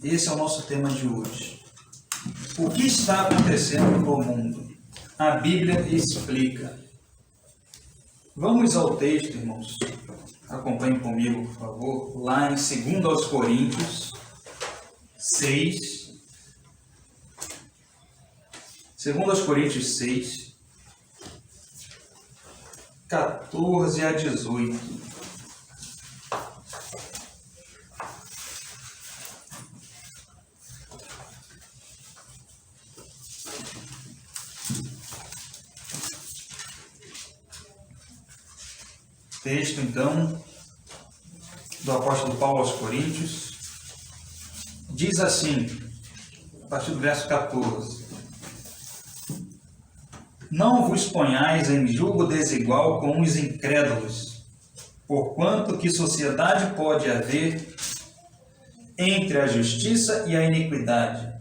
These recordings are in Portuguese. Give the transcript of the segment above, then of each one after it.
Esse é o nosso tema de hoje. O que está acontecendo no mundo? A Bíblia explica. Vamos ao texto, irmãos. Acompanhem comigo, por favor. Lá em 2 Coríntios 6. 2 Coríntios 6, 14 a 18. Texto, então, do apóstolo Paulo aos Coríntios, diz assim, a partir do verso 14: Não vos ponhais em julgo desigual com os incrédulos, porquanto que sociedade pode haver entre a justiça e a iniquidade,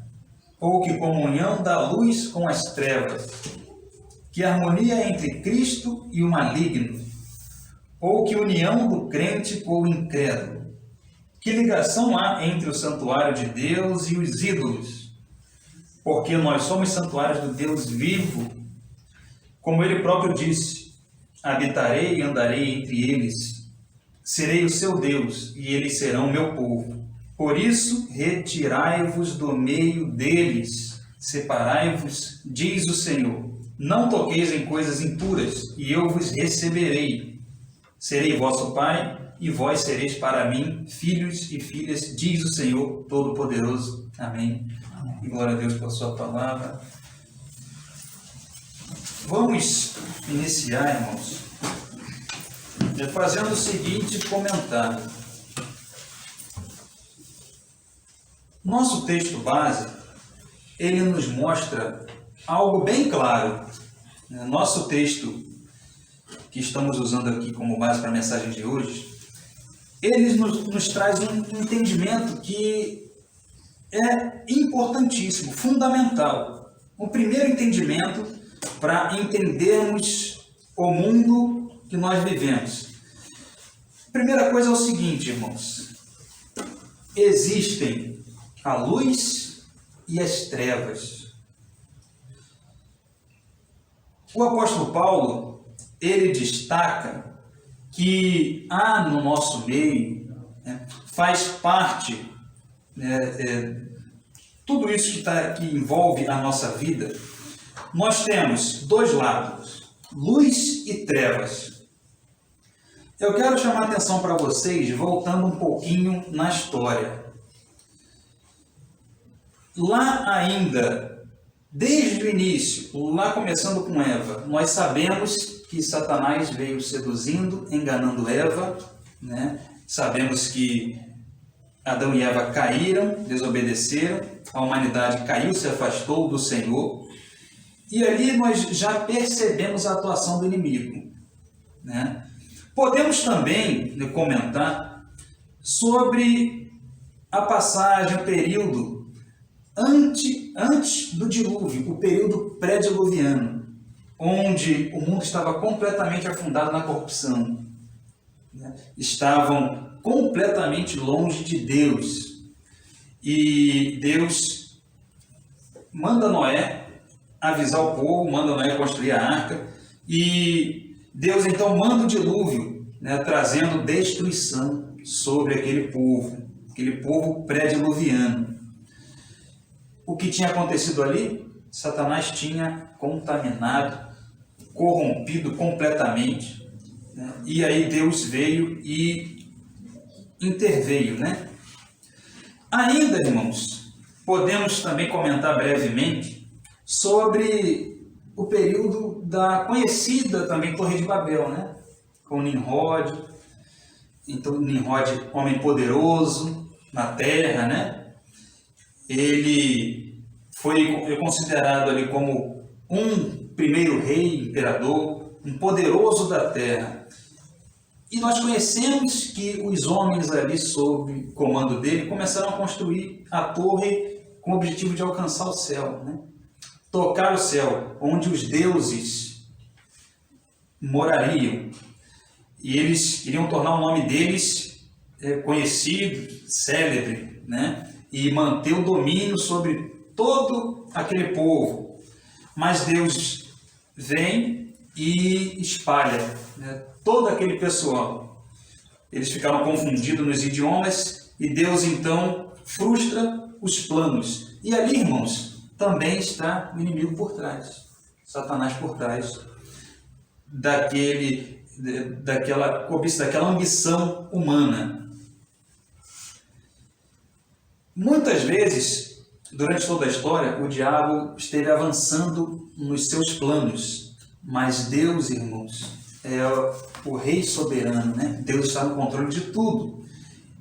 ou que comunhão da luz com as trevas, que harmonia entre Cristo e o maligno, ou que união do crente com o incrédulo? Que ligação há entre o santuário de Deus e os ídolos? Porque nós somos santuários do Deus vivo. Como ele próprio disse, habitarei e andarei entre eles, serei o seu Deus e eles serão meu povo. Por isso, retirai-vos do meio deles, separai-vos, diz o Senhor. Não toqueis em coisas impuras, e eu vos receberei. Serei vosso Pai, e vós sereis para mim filhos e filhas, diz o Senhor Todo-Poderoso. Amém. E glória a Deus por sua palavra. Vamos iniciar, irmãos, fazendo o seguinte comentário. Nosso texto base, ele nos mostra algo bem claro. Nosso texto que estamos usando aqui como base para a mensagem de hoje, ele nos traz um entendimento que é importantíssimo, fundamental. O primeiro entendimento para entendermos o mundo que nós vivemos. A primeira coisa é o seguinte, irmãos: existem a luz e as trevas. O apóstolo Paulo, ele destaca que há no nosso meio, faz parte, tudo isso que envolve a nossa vida, nós temos dois lados, luz e trevas. Eu quero chamar a atenção para vocês, voltando um pouquinho na história. Lá ainda, desde o início, lá começando com Eva, nós sabemos que Satanás veio seduzindo, enganando Eva, né? Sabemos que Adão e Eva caíram, desobedeceram, a humanidade caiu, se afastou do Senhor, e ali nós já percebemos a atuação do inimigo, né? Podemos também comentar sobre a passagem, o período antes do dilúvio, o período pré-diluviano, onde o mundo estava completamente afundado na corrupção, né? Estavam completamente longe de Deus. E Deus manda Noé avisar o povo, manda Noé construir a arca, e Deus então manda o dilúvio, né, trazendo destruição sobre aquele povo pré-diluviano. O que tinha acontecido ali? Satanás tinha contaminado, corrompido completamente, né? E aí Deus veio e interveio, né? Ainda, irmãos, podemos também comentar brevemente sobre o período da conhecida também Torre de Babel, né? Com Nimrod. Então, Nimrod, homem poderoso na terra, né? Ele foi considerado ali como um primeiro rei, imperador, um poderoso da terra. E nós conhecemos que os homens ali, sob comando dele, começaram a construir a torre com o objetivo de alcançar o céu, né? Tocar o céu, onde os deuses morariam. E eles queriam tornar o nome deles conhecido, célebre, né? e manter o domínio sobre todo aquele povo. Mas Deus vem e espalha, né, todo aquele pessoal. Eles ficaram confundidos nos idiomas e Deus então frustra os planos. E ali, irmãos, também está o inimigo por trás, Satanás por trás daquela cobiça, daquela ambição humana. Muitas vezes, durante toda a história, o diabo esteve avançando nos seus planos, mas Deus, irmãos, é o Rei soberano, né? Deus está no controle de tudo.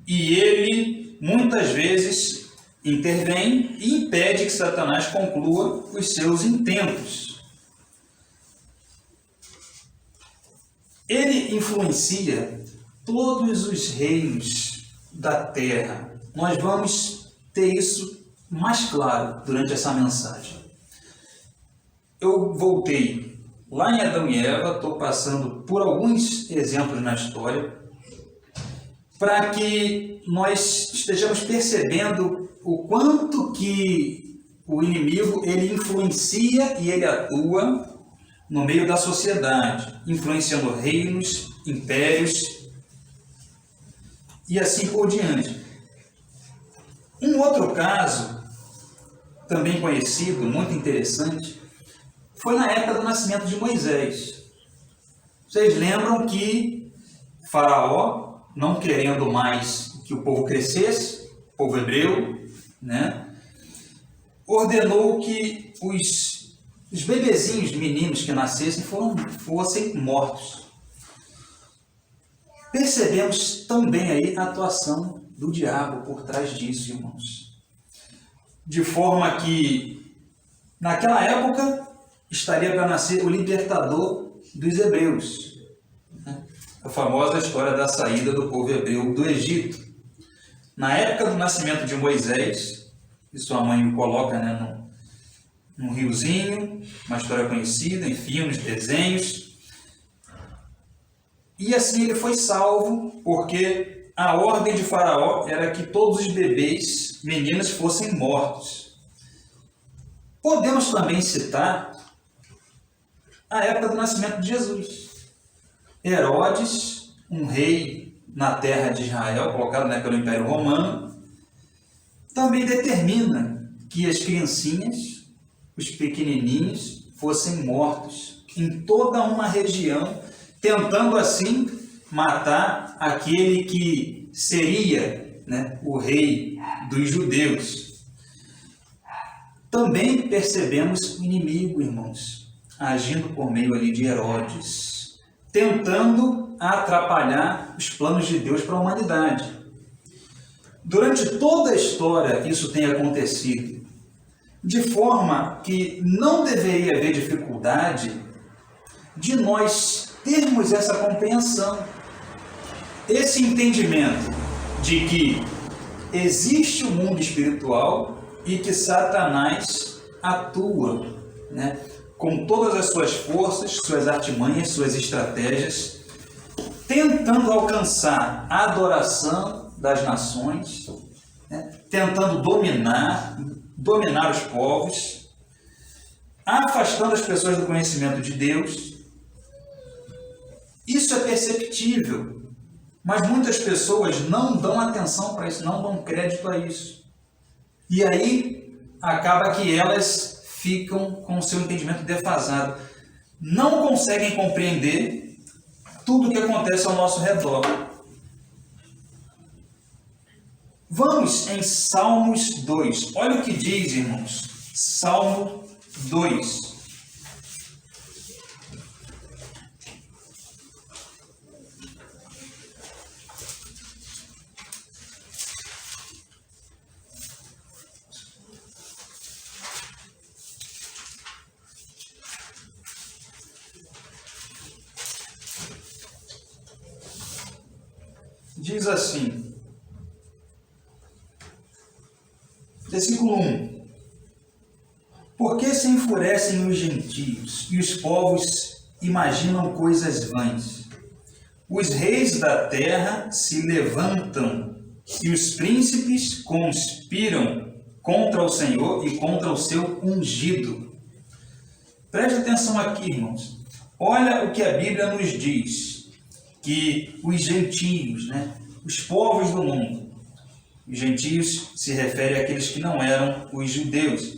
E Ele, muitas vezes, intervém e impede que Satanás conclua os seus intentos. Ele influencia todos os reinos da terra. Nós vamos ter isso mais claro durante essa mensagem. Eu voltei lá em Adão e Eva, estou passando por alguns exemplos na história, para que nós estejamos percebendo o quanto que o inimigo ele influencia e ele atua no meio da sociedade, influenciando reinos, impérios e assim por diante. Um outro caso, também conhecido, muito interessante, foi na época do nascimento de Moisés. Vocês lembram que Faraó, não querendo mais que o povo crescesse, o povo hebreu, né, ordenou que os bebezinhos, meninos que nascessem, fossem mortos. Percebemos também aí a atuação do diabo por trás disso, irmãos. De forma que, naquela época, estaria para nascer o libertador dos hebreus. A famosa história da saída do povo hebreu do Egito. Na época do nascimento de Moisés, e sua mãe o coloca, né, num riozinho, uma história conhecida, em filmes, desenhos. E assim ele foi salvo, porque a ordem de Faraó era que todos os bebês, meninas, fossem mortos. Podemos também citar a época do nascimento de Jesus. Herodes, um rei na terra de Israel, colocado, né, pelo Império Romano, também determina que as criancinhas, os pequenininhos, fossem mortos em toda uma região, tentando assim matar aquele que seria, né, o rei dos judeus. Também percebemos o inimigo, irmãos, agindo por meio ali de Herodes, tentando atrapalhar os planos de Deus para a humanidade. Durante toda a história isso tem acontecido, de forma que não deveria haver dificuldade de nós termos essa compreensão, esse entendimento de que existe o mundo espiritual e que Satanás atua, né, com todas as suas forças, suas artimanhas, suas estratégias, tentando alcançar a adoração das nações, né, tentando dominar os povos, afastando as pessoas do conhecimento de Deus. Isso é perceptível, mas muitas pessoas não dão atenção para isso, não dão crédito a isso. E aí acaba que elas ficam com o seu entendimento defasado, não conseguem compreender tudo o que acontece ao nosso redor. Vamos em Salmos 2. Olha o que diz, irmãos. Salmo 2. Diz assim, versículo 1: Por que se enfurecem os gentios e os povos imaginam coisas vãs? Os reis da terra se levantam e os príncipes conspiram contra o Senhor e contra o seu ungido. Preste atenção aqui, irmãos. Olha o que a Bíblia nos diz, que os gentios, os povos do mundo, os gentios se refere àqueles que não eram os judeus.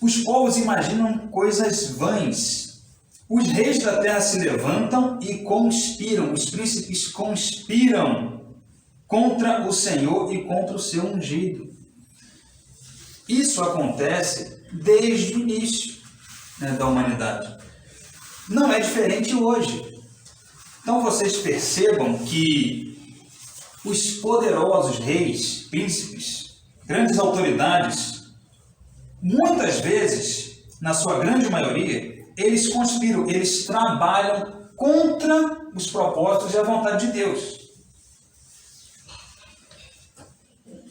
Os povos imaginam coisas vãs. Os reis da terra se levantam e conspiram, os príncipes conspiram contra o Senhor e contra o seu ungido. Isso acontece desde o início da humanidade. Não é diferente hoje. Então vocês percebam que os poderosos reis, príncipes, grandes autoridades, muitas vezes, na sua grande maioria, eles conspiram, eles trabalham contra os propósitos e a vontade de Deus.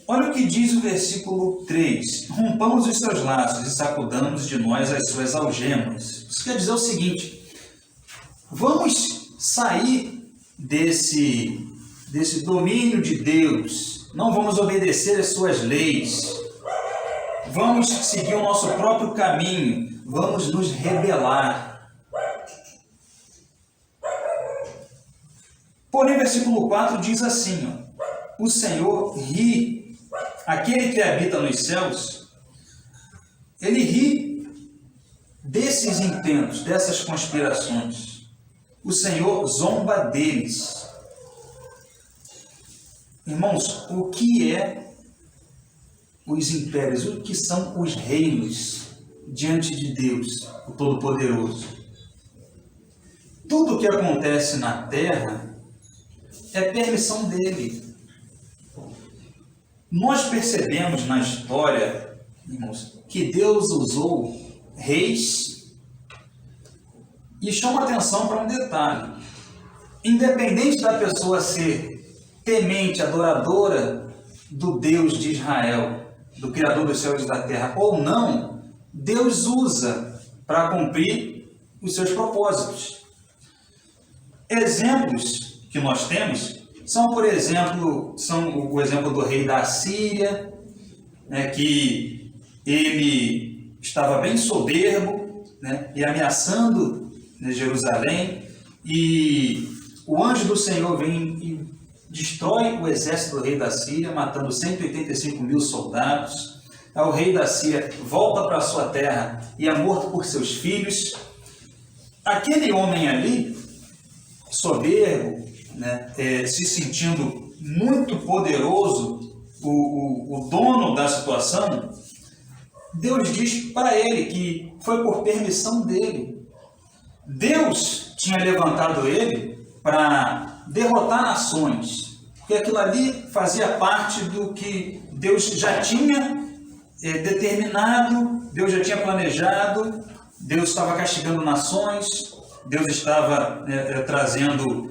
Olha o que diz o versículo 3. Rompamos os seus laços e sacudamos de nós as suas algemas. Isso quer dizer o seguinte: vamos sair desse domínio de Deus, não vamos obedecer às suas leis, vamos seguir o nosso próprio caminho, vamos nos rebelar. Porém, versículo 4 diz assim: o Senhor ri. Aquele que habita nos céus, ele ri desses intentos, dessas conspirações. O Senhor zomba deles. Irmãos, o que é os impérios? O que são os reinos diante de Deus, o Todo-Poderoso? Tudo o que acontece na terra é permissão dele. Nós percebemos na história, irmãos, que Deus usou reis e chama atenção para um detalhe. Independente da pessoa ser temente, adoradora do Deus de Israel, do Criador dos céus e da terra, ou não, Deus usa para cumprir os seus propósitos. Exemplos que nós temos são, por exemplo, o exemplo do rei da Assíria, que ele estava bem soberbo, e ameaçando Jerusalém, e o anjo do Senhor vem e destrói o exército do rei da Síria, matando 185 mil soldados. O rei da Síria volta para a sua terra e é morto por seus filhos. Aquele homem ali, soberbo, se sentindo muito poderoso, o dono da situação, Deus diz para ele que foi por permissão dele. Deus tinha levantado ele para derrotar nações, porque aquilo ali fazia parte do que Deus já tinha determinado, Deus já tinha planejado. Deus estava castigando nações, Deus estava trazendo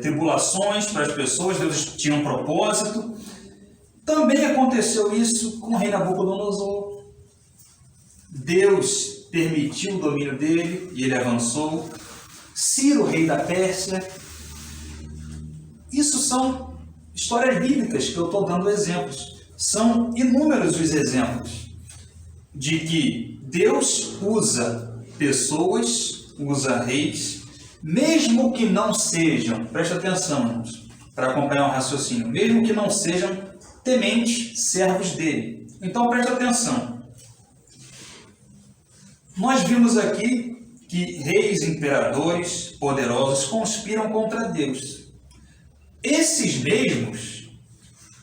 tribulações para as pessoas, Deus tinha um propósito. Também aconteceu isso com o rei Nabucodonosor. Deus permitiu o domínio dele e ele avançou. Ciro, rei da Pérsia. Isso são histórias bíblicas que eu estou dando exemplos. São inúmeros os exemplos de que Deus usa pessoas, usa reis, mesmo que não sejam, preste atenção, para acompanhar o raciocínio, mesmo que não sejam tementes servos dele. Então preste atenção. Nós vimos aqui que reis, imperadores, poderosos conspiram contra Deus. Esses mesmos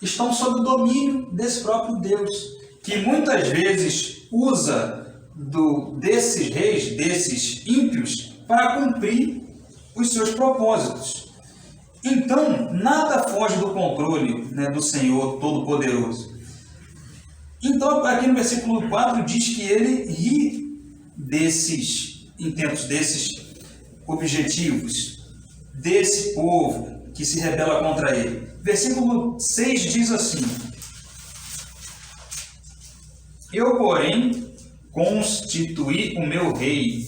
estão sob o domínio desse próprio Deus, que muitas vezes usa desses reis, desses ímpios, para cumprir os seus propósitos. Então, nada foge do controle do Senhor Todo-Poderoso. Então, aqui no versículo 4 diz que ele ri desses intentos, desses objetivos, desse povo que se rebela contra ele. Versículo 6 diz assim: eu, porém, constituí o meu rei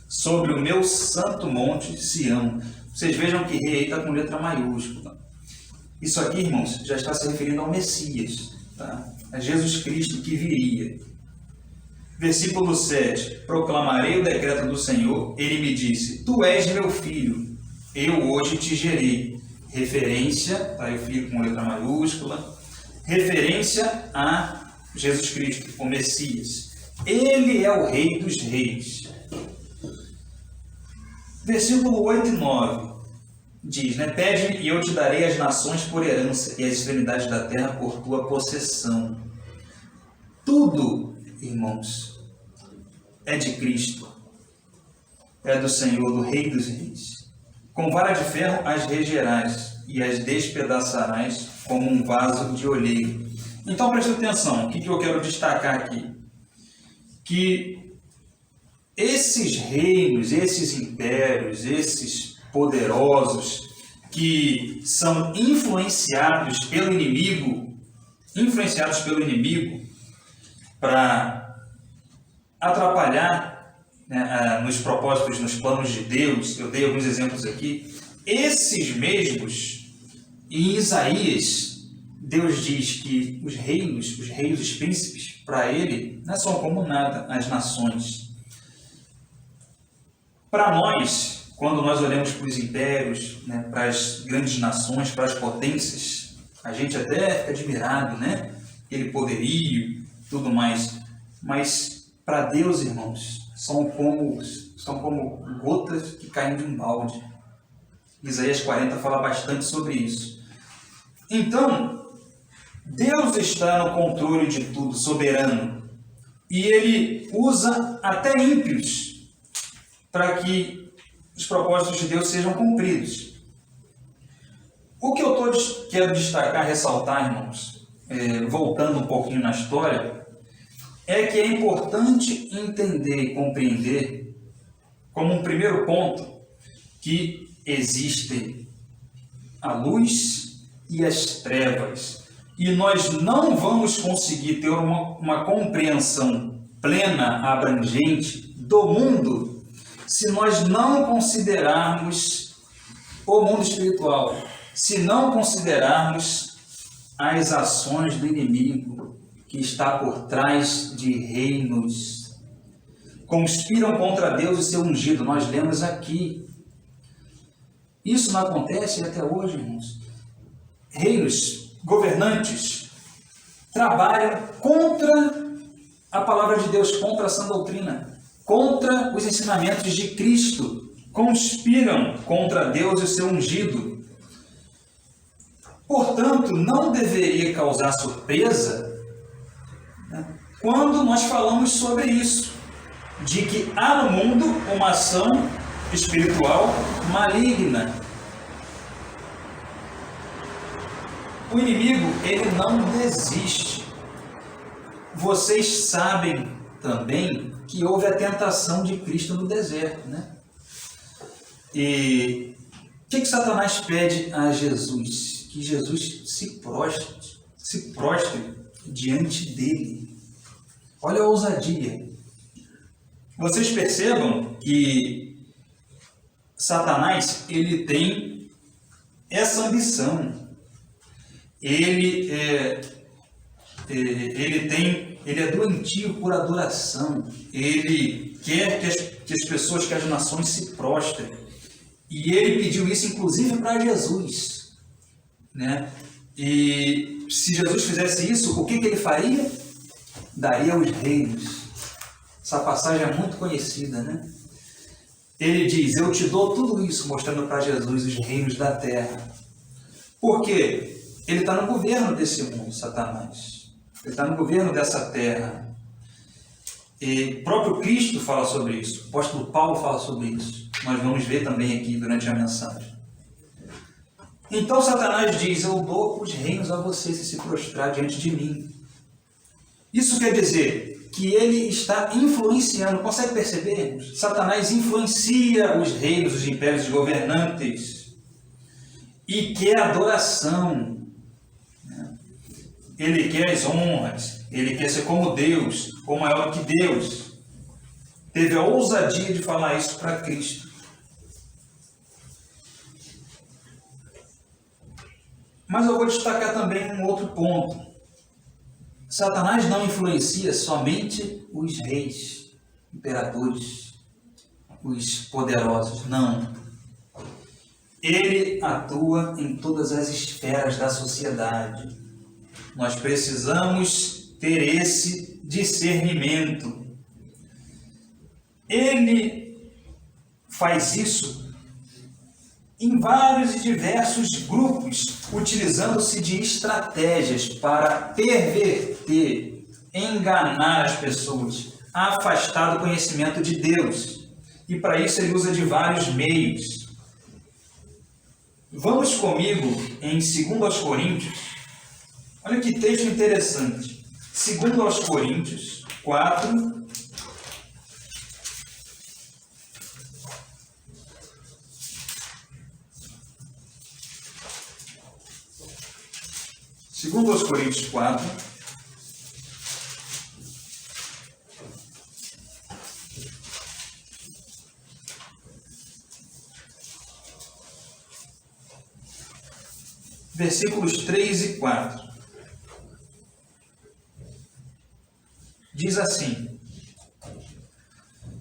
sobre o meu santo monte Sião. Vocês vejam que rei está com letra maiúscula. Isso aqui, irmãos, já está se referindo ao Messias, tá? A Jesus Cristo que viria. Versículo 7. Proclamarei o decreto do Senhor. Ele me disse, tu és meu filho, eu hoje te gerei. Referência, tá? O filho com letra maiúscula. Referência a Jesus Cristo, o Messias. Ele é o Rei dos Reis. Versículo 8 e 9 diz, né? Pede-me e eu te darei as nações por herança e as extremidades da terra por tua possessão. Tudo, irmãos, é de Cristo, é do Senhor, do Rei dos Reis. Com vara de ferro as regerás e as despedaçarás como um vaso de olheiro. Então preste atenção, o que eu quero destacar aqui? Que esses reinos, esses impérios, esses poderosos que são influenciados pelo inimigo para atrapalhar, né, nos propósitos, nos planos de Deus. Eu dei alguns exemplos aqui. Esses mesmos, em Isaías, Deus diz que os reinos, os príncipes, para ele, não são como nada as nações. Para nós, quando nós olhamos para os impérios, né, para as grandes nações, para as potências, a gente até fica admirado, né? Aquele poderio, tudo mais. Mas para Deus, irmãos, são como gotas que caem de um balde. Isaías 40 fala bastante sobre isso. Então, Deus está no controle de tudo, soberano. E Ele usa até ímpios para que os propósitos de Deus sejam cumpridos. O que eu quero destacar, ressaltar, irmãos, voltando um pouquinho na história, é que é importante entender e compreender, como um primeiro ponto, que existem a luz e as trevas. E nós não vamos conseguir ter uma compreensão plena, abrangente do mundo, se nós não considerarmos o mundo espiritual, se não considerarmos as ações do inimigo que está por trás de reinos. Conspiram contra Deus e seu ungido, nós lemos aqui. Isso não acontece até hoje, irmãos. Reinos, governantes, trabalham contra a palavra de Deus, contra a sã doutrina, contra os ensinamentos de Cristo, conspiram contra Deus e o seu ungido. Portanto, não deveria causar surpresa, né, quando nós falamos sobre isso, de que há no mundo uma ação espiritual maligna. O inimigo, ele não desiste. Vocês sabem também que houve a tentação de Cristo no deserto, né? E o que Satanás pede a Jesus? Que Jesus se prostre diante dele. Olha a ousadia. Vocês percebam que Satanás, ele tem essa ambição. Ele é doentio por adoração. Ele quer que as pessoas, que as nações se prostrem. E ele pediu isso, inclusive, para Jesus, né? E se Jesus fizesse isso, o que ele faria? Daria os reinos. Essa passagem é muito conhecida, né? Ele diz, eu te dou tudo isso, mostrando para Jesus os reinos da terra. Por quê? Ele está no governo desse mundo, Satanás. Ele está no governo dessa terra. E o próprio Cristo fala sobre isso. O apóstolo Paulo fala sobre isso. Nós vamos ver também aqui durante a mensagem. Então Satanás diz, eu dou os reinos a você se prostrar diante de mim. Isso quer dizer que ele está influenciando. Consegue perceber? Satanás influencia os reinos, os impérios, os governantes. E quer adoração. Ele quer as honras, ele quer ser como Deus, ou maior que Deus. Teve a ousadia de falar isso para Cristo. Mas eu vou destacar também um outro ponto. Satanás não influencia somente os reis, imperadores, os poderosos, não. Ele atua em todas as esferas da sociedade. Nós precisamos ter esse discernimento. Ele faz isso em vários e diversos grupos, utilizando-se de estratégias para perverter, enganar as pessoas, afastar do conhecimento de Deus. E para isso ele usa de vários meios. Vamos comigo em 2 Coríntios. Olha que texto interessante. 2 Coríntios 4. Segundo aos Coríntios 4, versículos 3 e 4. Diz assim: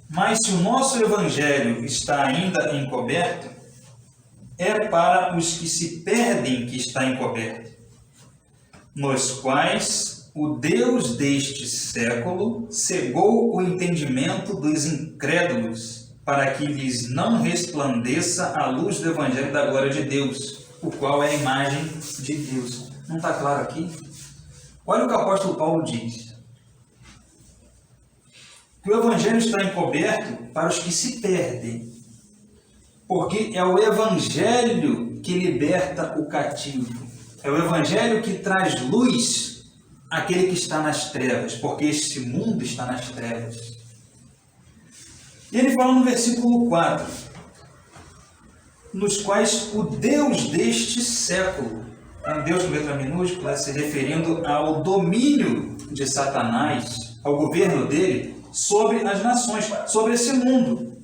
mas se o nosso evangelho está ainda encoberto, é para os que se perdem que está encoberto, nos quais o Deus deste século cegou o entendimento dos incrédulos, para que lhes não resplandeça a luz do evangelho da glória de Deus, o qual é a imagem de Deus. Não está claro aqui? Olha o que o apóstolo Paulo diz. Que o evangelho está encoberto para os que se perdem, porque é o evangelho que liberta o cativo. É o evangelho que traz luz àquele que está nas trevas, porque este mundo está nas trevas. E ele fala no versículo 4, nos quais o Deus deste século, um Deus com letra minúscula, se referindo ao domínio de Satanás, ao governo dele sobre as nações, sobre esse mundo.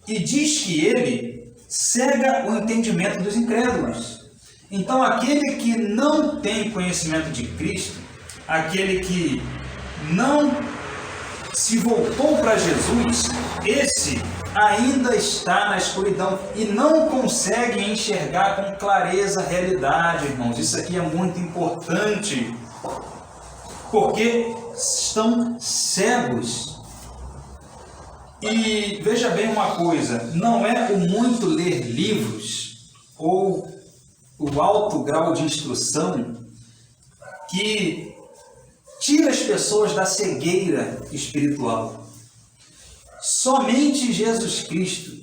E diz que ele cega o entendimento dos incrédulos. Então, aquele que não tem conhecimento de Cristo, aquele que não se voltou para Jesus, esse ainda está na escuridão e não consegue enxergar com clareza a realidade, irmãos. Isso aqui é muito importante, porque estão cegos. E veja bem uma coisa, não é o muito ler livros ou o alto grau de instrução que tira as pessoas da cegueira espiritual. Somente Jesus Cristo,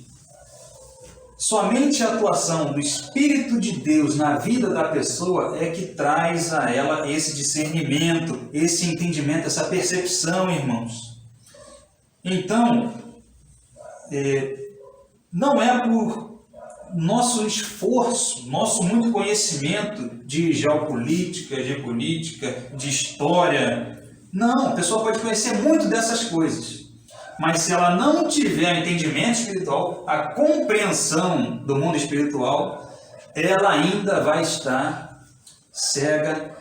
somente a atuação do Espírito de Deus na vida da pessoa é que traz a ela esse discernimento, esse entendimento, essa percepção, irmãos. Então, não é por nosso esforço, nosso muito conhecimento de geopolítica, de política, de história. Não, a pessoa pode conhecer muito dessas coisas, mas se ela não tiver entendimento espiritual, a compreensão do mundo espiritual, ela ainda vai estar cega,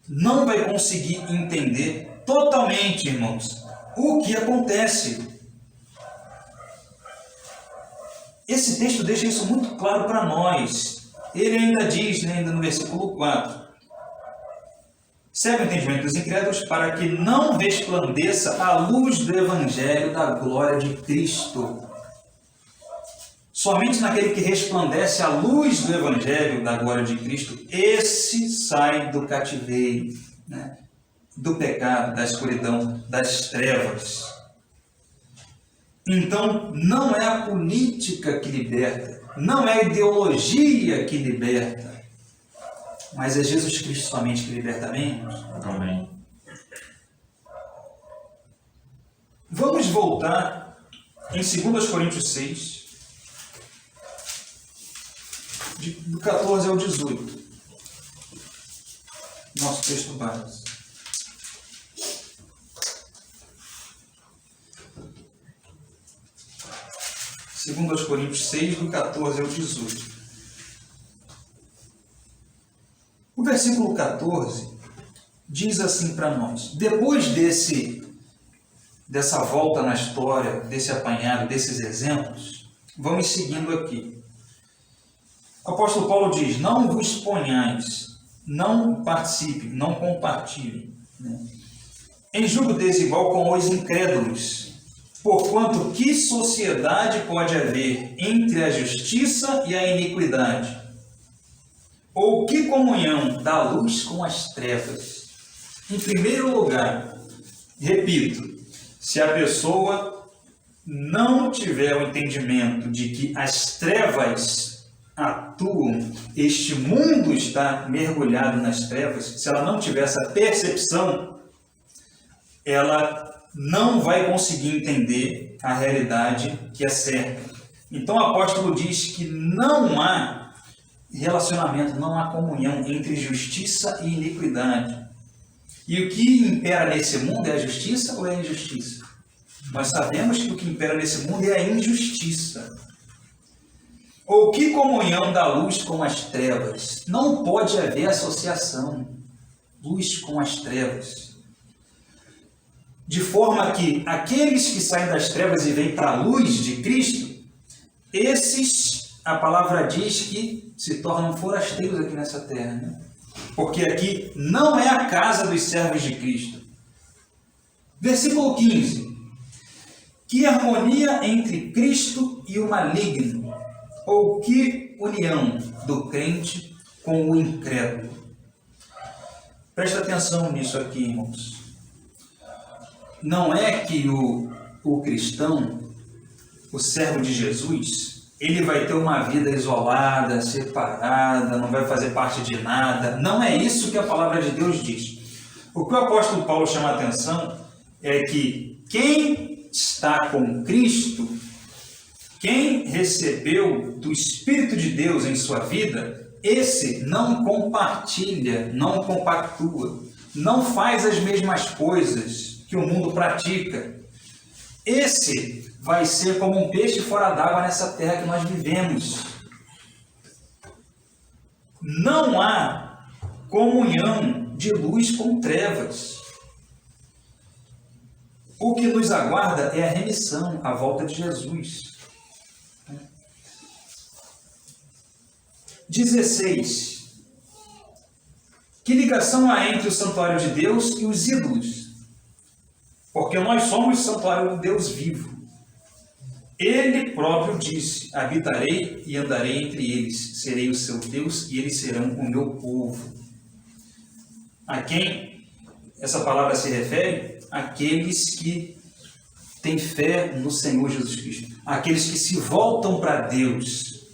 não vai conseguir entender totalmente, irmãos, o que acontece. Esse texto deixa isso muito claro para nós. Ele ainda diz, ainda no versículo 4, cega o entendimento dos incrédulos para que não resplandeça a luz do evangelho da glória de Cristo. Somente naquele que resplandece a luz do evangelho da glória de Cristo, esse sai do cativeiro, né? Do pecado, da escuridão, das trevas. Então, não é a política que liberta, não é a ideologia que liberta, mas é Jesus Cristo somente que liberta. Amém, irmãos? Amém. Vamos voltar em 2 Coríntios 6, do 14 ao 18. Nosso texto base. 2 Coríntios 6, do 14 ao 18. O versículo 14 diz assim para nós: depois dessa volta na história, desse apanhado, desses exemplos, vamos seguindo aqui. O apóstolo Paulo diz: não vos ponhais, não participem, não compartilhem, né, em julgo desigual com os incrédulos, porquanto que sociedade pode haver entre a justiça e a iniquidade? Ou que comunhão da luz com as trevas? Em primeiro lugar, repito, se a pessoa não tiver o entendimento de que as trevas atuam, este mundo está mergulhado nas trevas, se ela não tiver essa percepção, ela não vai conseguir entender a realidade que a cerca. Então o apóstolo diz que não há relacionamento, não há comunhão entre justiça e iniquidade. E o que impera nesse mundo é a justiça ou é a injustiça? Nós sabemos que o que impera nesse mundo é a injustiça. Ou que comunhão da luz com as trevas? Não pode haver associação, luz com as trevas. De forma que aqueles que saem das trevas e vêm para a luz de Cristo, esses, a palavra diz que se tornam forasteiros aqui nessa terra, né? Porque aqui não é a casa dos servos de Cristo. Versículo 15. Que harmonia entre Cristo e o maligno, ou que união do crente com o incrédulo. Presta atenção nisso aqui, irmãos. Não é que o cristão, o servo de Jesus, ele vai ter uma vida isolada, separada, não vai fazer parte de nada. Não é isso que a palavra de Deus diz. O que o apóstolo Paulo chama a atenção é que quem está com Cristo, quem recebeu do Espírito de Deus em sua vida, esse não compartilha, não compactua, não faz as mesmas coisas que o mundo pratica. Esse vai ser como um peixe fora d'água nessa terra que nós vivemos. Não há comunhão de luz com trevas. O que nos aguarda é a remissão, a volta de Jesus. 16. Que ligação há entre o santuário de Deus e os ídolos? Porque nós somos o santuário do Deus vivo. Ele próprio disse: habitarei e andarei entre eles, serei o seu Deus e eles serão o meu povo. A quem essa palavra se refere? Aqueles que têm fé no Senhor Jesus Cristo, aqueles que se voltam para Deus.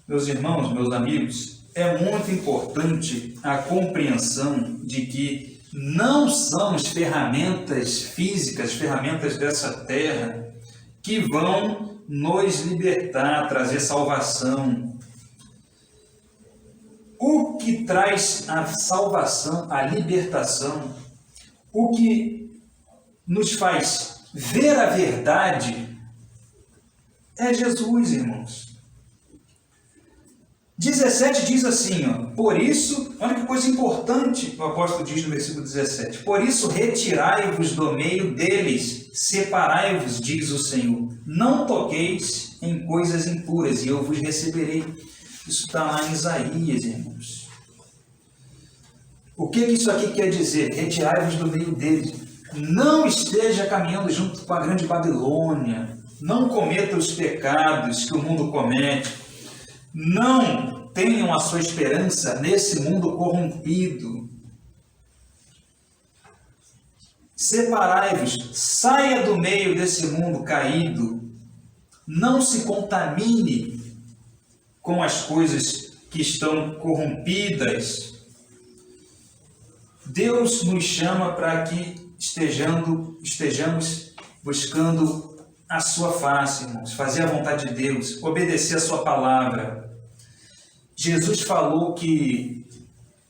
Meus irmãos, meus amigos, é muito importante a compreensão de que não são as ferramentas físicas, ferramentas dessa terra, que vão nos libertar, trazer salvação. O que traz a salvação, a libertação, o que nos faz ver a verdade é Jesus, irmãos. 17 diz assim, por isso, olha que coisa importante o apóstolo diz no versículo 17: por isso retirai-vos do meio deles, separai-vos, diz o Senhor, não toqueis em coisas impuras e eu vos receberei. Isso está lá em Isaías, irmãos. O que isso aqui quer dizer? Retirai-vos do meio deles. Não esteja caminhando junto com a grande Babilônia, não cometa os pecados que o mundo comete. Não tenham a sua esperança nesse mundo corrompido. Separai-vos, saia do meio desse mundo caído. Não se contamine com as coisas que estão corrompidas. Deus nos chama para que estejamos buscando a sua face, irmãos, fazer a vontade de Deus, obedecer a sua palavra. Jesus falou que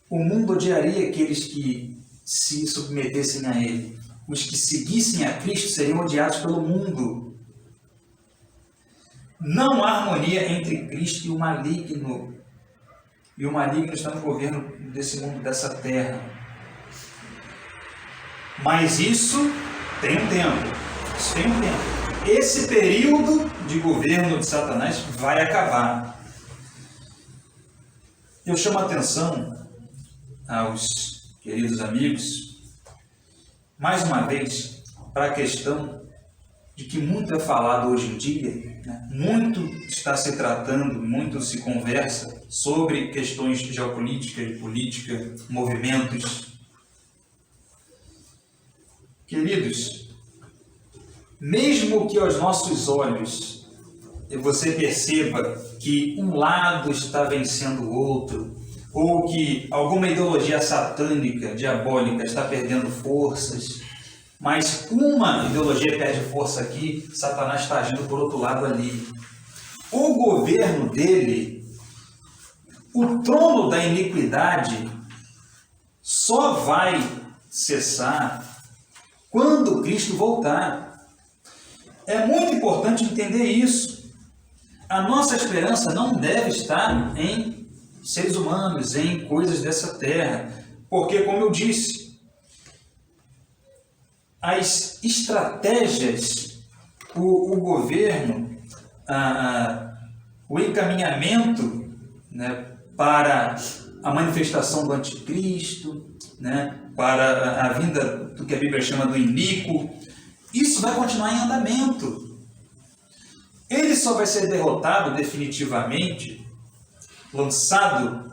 o mundo odiaria aqueles que se submetessem a Ele. Os que seguissem a Cristo seriam odiados pelo mundo. Não há harmonia entre Cristo e o maligno. E o maligno está no governo desse mundo, dessa terra. Mas isso tem um tempo. Isso tem um tempo. Esse período de governo de Satanás vai acabar. Eu chamo a atenção aos queridos amigos, mais uma vez, para a questão de que muito é falado hoje em dia, né? Muito está se tratando, muito se conversa sobre questões de geopolítica, de política, movimentos. Queridos, mesmo que aos nossos olhos você perceba que um lado está vencendo o outro, ou que alguma ideologia satânica, diabólica está perdendo forças, mas uma ideologia perde força aqui, Satanás está agindo por outro lado ali. O governo dele, o trono da iniquidade, só vai cessar quando Cristo voltar. É muito importante entender isso. A nossa esperança não deve estar em seres humanos, em coisas dessa terra, porque, como eu disse, as estratégias, o governo, o encaminhamento, né, para a manifestação do anticristo, né, para a vinda do que a Bíblia chama do iníquo, isso vai continuar em andamento. Ele só vai ser derrotado definitivamente, lançado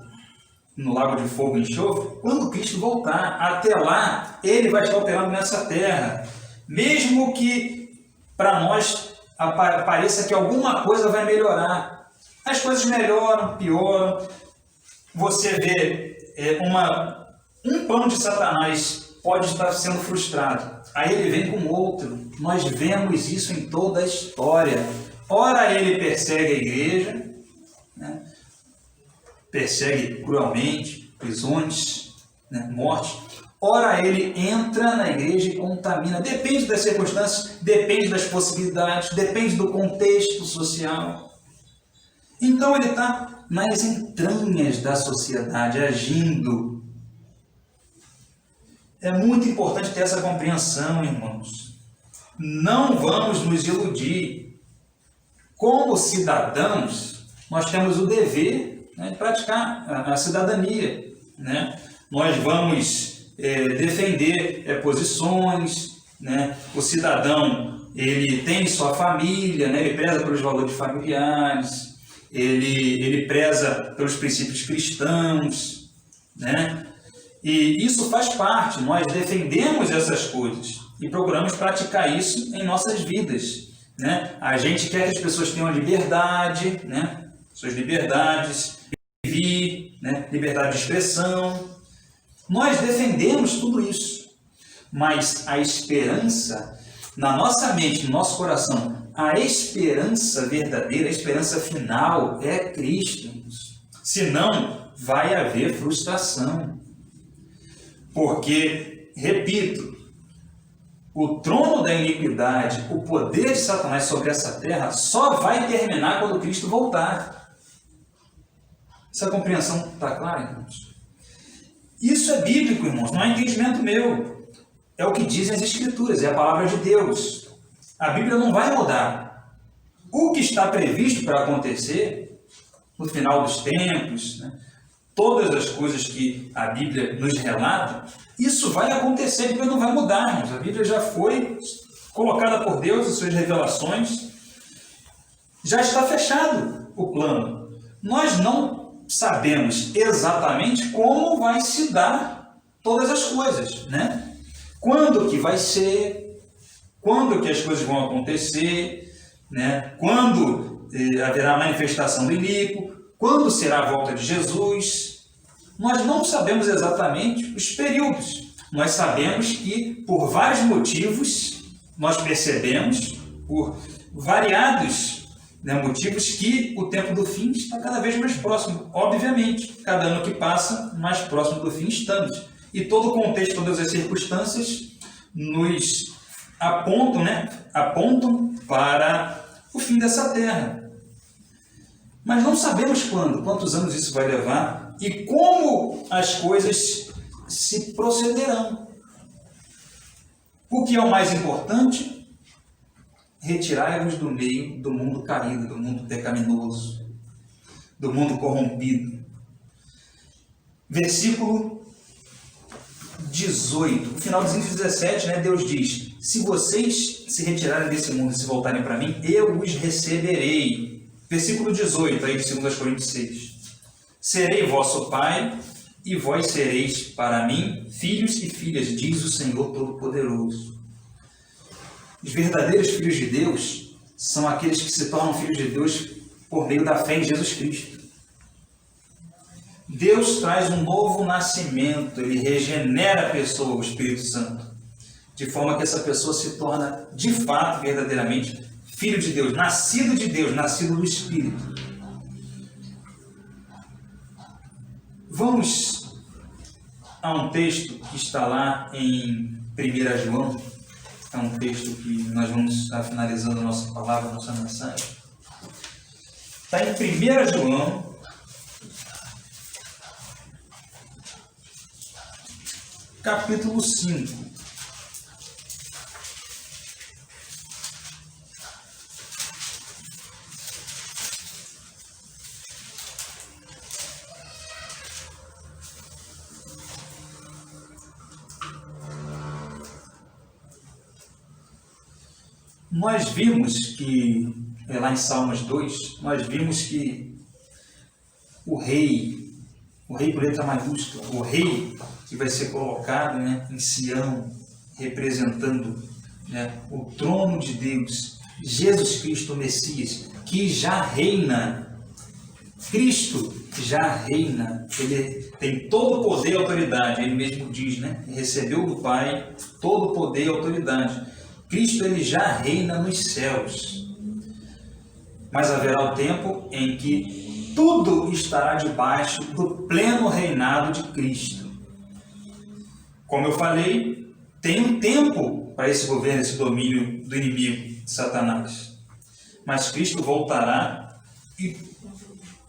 no lago de fogo e enxofre, quando Cristo voltar. Até lá, ele vai estar operando nessa terra. Mesmo que para nós pareça que alguma coisa vai melhorar. As coisas melhoram, pioram. Você vê um plano de Satanás pode estar sendo frustrado. Aí ele vem com outro. Nós vemos isso em toda a história. Ora ele persegue a igreja, né? Persegue cruelmente, prisões, né? Morte. Ora ele entra na igreja e contamina. Depende das circunstâncias, depende das possibilidades, depende do contexto social. Então ele está nas entranhas da sociedade, agindo. É muito importante ter essa compreensão, irmãos. Não vamos nos iludir. Como cidadãos, nós temos o dever, né, de praticar a cidadania, né? Nós vamos defender posições, né? O cidadão, ele tem sua família, né? Ele preza pelos valores familiares, ele preza pelos princípios cristãos, né? E isso faz parte, nós defendemos essas coisas e procuramos praticar isso em nossas vidas, né? A gente quer que as pessoas tenham liberdade, né? Suas liberdades, né? Liberdade de expressão. Nós defendemos tudo isso, mas a esperança, na nossa mente, no nosso coração, a esperança verdadeira, a esperança final é Cristo. Senão, vai haver frustração. Porque, repito, o trono da iniquidade, o poder de Satanás sobre essa terra só vai terminar quando Cristo voltar. Essa compreensão está clara, irmãos? Isso é bíblico, irmãos, não é entendimento meu. É o que dizem as Escrituras, é a palavra de Deus. A Bíblia não vai mudar. O que está previsto para acontecer no final dos tempos, né? Todas as coisas que a Bíblia nos relata, isso vai acontecer, porque não vai mudar, irmãos. A Bíblia já foi colocada por Deus, as suas revelações. Já está fechado o plano. Nós não sabemos exatamente como vai se dar todas as coisas, né? Quando que vai ser, quando que as coisas vão acontecer, né? Quando haverá a manifestação do iníquo, quando será a volta de Jesus. Nós não sabemos exatamente os períodos. Nós sabemos que, por vários motivos, nós percebemos, por variados, né, motivos, que o tempo do fim está cada vez mais próximo. Obviamente, cada ano que passa, mais próximo do fim estamos. E todo o contexto, todas as circunstâncias nos apontam, né, apontam para o fim dessa terra. Mas não sabemos quando, quantos anos isso vai levar e como as coisas se procederão. O que é o mais importante? Retirai-vos do meio do mundo caído, do mundo pecaminoso, do mundo corrompido. Versículo 18, no finalzinho de 17, né, Deus diz: se vocês se retirarem desse mundo e se voltarem para mim, eu os receberei. Versículo 18, aí de 2 Coríntios 6. Serei vosso pai, e vós sereis para mim filhos e filhas, diz o Senhor Todo-Poderoso. Os verdadeiros filhos de Deus são aqueles que se tornam filhos de Deus por meio da fé em Jesus Cristo. Deus traz um novo nascimento, Ele regenera a pessoa, o Espírito Santo, de forma que essa pessoa se torna, de fato, verdadeiramente, filho de Deus, nascido do Espírito. Vamos a um texto que está lá em 1 João, é um texto que nós vamos estar finalizando a nossa palavra, a nossa mensagem. Está em 1 João, capítulo 5. Nós vimos que, lá em Salmos 2, nós vimos que o rei por letra maiúscula, o rei que vai ser colocado, né, em Sião, representando, né, o trono de Deus, Jesus Cristo, o Messias, que já reina. Cristo já reina, Ele tem todo o poder e autoridade, Ele mesmo diz, né, recebeu do Pai todo o poder e autoridade. Cristo, Ele já reina nos céus, mas haverá o tempo em que tudo estará debaixo do pleno reinado de Cristo. Como eu falei, tem um tempo para esse governo, esse domínio do inimigo, de Satanás. Mas Cristo voltará e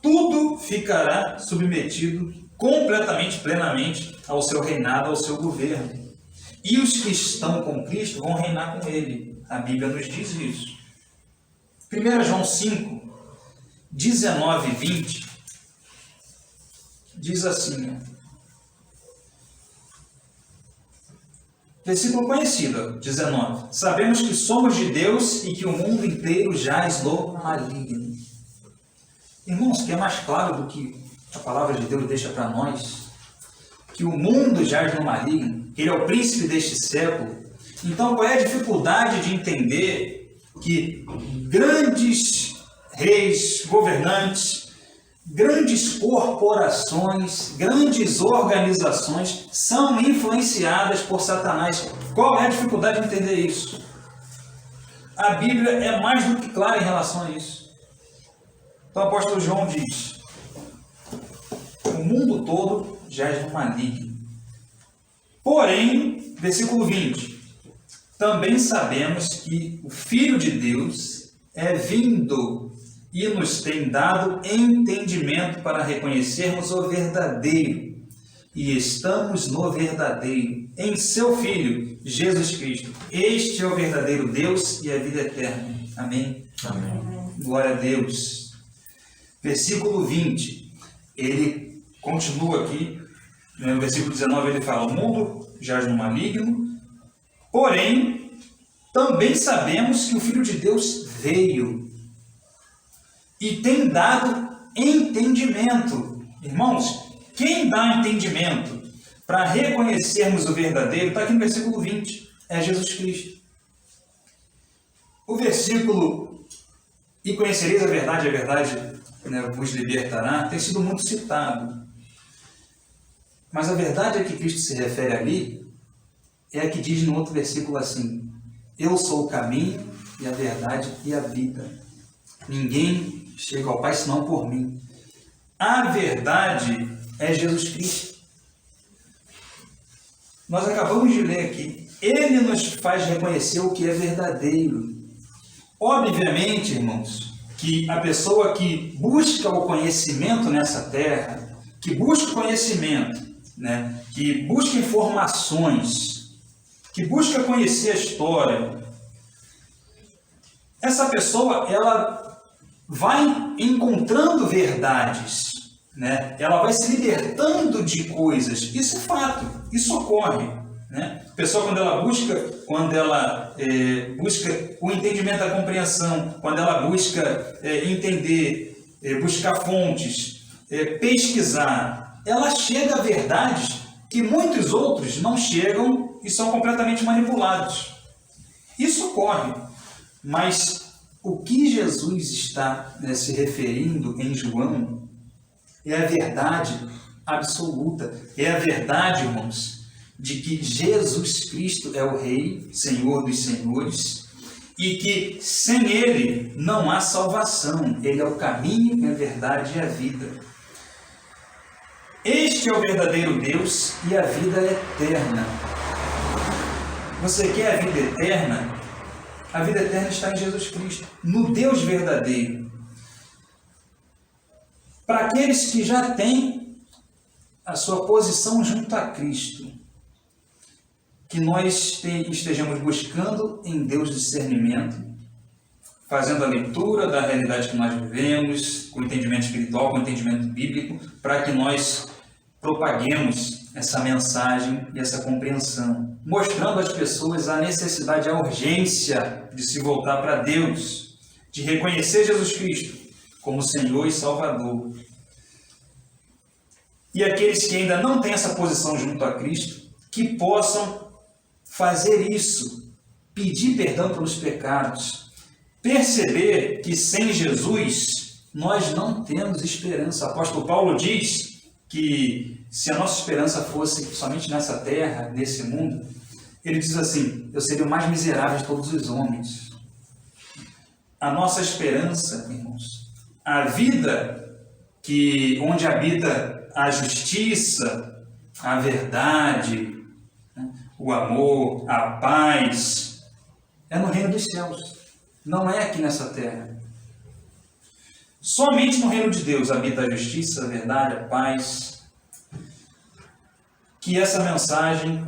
tudo ficará submetido completamente, plenamente ao seu reinado, ao seu governo. E os que estão com Cristo vão reinar com Ele. A Bíblia nos diz isso. 1 João 5, 19 e 20, diz assim, versículo conhecido, 19. Sabemos que somos de Deus e que o mundo inteiro jaz no maligno. Irmãos, que é mais claro do que a palavra de Deus deixa para nós, que o mundo jaz no maligno, que ele é o príncipe deste século. Então, qual é a dificuldade de entender que grandes reis, governantes, grandes corporações, grandes organizações são influenciadas por Satanás? Qual é a dificuldade de entender isso? A Bíblia é mais do que clara em relação a isso. Então o apóstolo João diz: o mundo todo jaz no maligno. Porém, versículo 20, também sabemos que o Filho de Deus é vindo e nos tem dado entendimento para reconhecermos o verdadeiro. E estamos no verdadeiro, em seu Filho, Jesus Cristo. Este é o verdadeiro Deus e a vida eterna. Amém? Amém. Glória a Deus. Versículo 20, ele continua aqui, no versículo 19 ele fala: o mundo jaz no maligno, porém, também sabemos que o Filho de Deus veio e tem dado entendimento. Irmãos, quem dá entendimento para reconhecermos o verdadeiro, está aqui no versículo 20, é Jesus Cristo. O versículo, e conhecereis a verdade vos libertará, tem sido muito citado. Mas a verdade a que Cristo se refere ali é a que diz no outro versículo assim: eu sou o caminho e a verdade e a vida. Ninguém chega ao Pai senão por mim. A verdade é Jesus Cristo. Nós acabamos de ler aqui. Ele nos faz reconhecer o que é verdadeiro. Obviamente, irmãos, que a pessoa que busca o conhecimento nessa terra, que busca conhecimento, né? Que busca informações, que busca conhecer a história, essa pessoa, ela vai encontrando verdades, né? Ela vai se libertando de coisas. Isso é fato, isso ocorre, né? A pessoa, quando ela busca o entendimento, a compreensão, quando ela busca entender, buscar fontes, pesquisar, ela chega a verdades que muitos outros não chegam e são completamente manipulados. Isso ocorre, mas o que Jesus está se referindo em João é a verdade absoluta, é a verdade, irmãos, de que Jesus Cristo é o Rei, Senhor dos Senhores, e que sem Ele não há salvação. Ele é o caminho, a verdade e a vida. Este é o verdadeiro Deus e a vida eterna. Você quer a vida eterna? A vida eterna está em Jesus Cristo, no Deus verdadeiro. Para aqueles que já têm a sua posição junto a Cristo, que nós estejamos buscando em Deus discernimento, fazendo a leitura da realidade que nós vivemos, com entendimento espiritual, com entendimento bíblico, para que nós propaguemos essa mensagem e essa compreensão, mostrando às pessoas a necessidade, a urgência de se voltar para Deus, de reconhecer Jesus Cristo como Senhor e Salvador. E aqueles que ainda não têm essa posição junto a Cristo, que possam fazer isso, pedir perdão pelos pecados, perceber que sem Jesus nós não temos esperança. O apóstolo Paulo diz que se a nossa esperança fosse somente nessa terra, nesse mundo, ele diz assim: eu seria o mais miserável de todos os homens. A nossa esperança, irmãos, a vida onde habita a justiça, a verdade, o amor, a paz, é no reino dos céus, não é aqui nessa terra. Somente no reino de Deus habita a justiça, a verdade, a paz. Que essa mensagem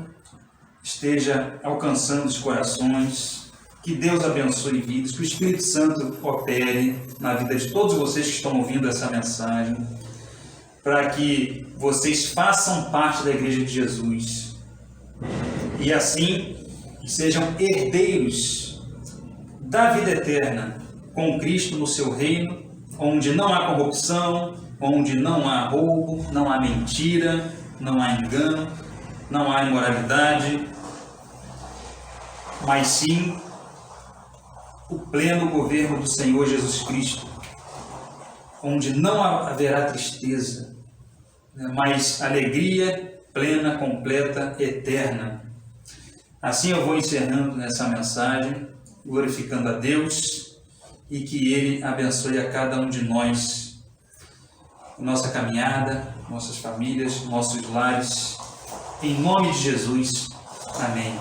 esteja alcançando os corações, que Deus abençoe vidas, que o Espírito Santo opere na vida de todos vocês que estão ouvindo essa mensagem, para que vocês façam parte da Igreja de Jesus e assim sejam herdeiros da vida eterna com Cristo no seu reino, onde não há corrupção, onde não há roubo, não há mentira, não há engano, não há imoralidade, mas sim o pleno governo do Senhor Jesus Cristo, onde não haverá tristeza, mas alegria plena, completa, eterna. Assim eu vou encerrando nessa mensagem, glorificando a Deus e que Ele abençoe a cada um de nós, nossa caminhada, nossas famílias, nossos lares. Em nome de Jesus. Amém.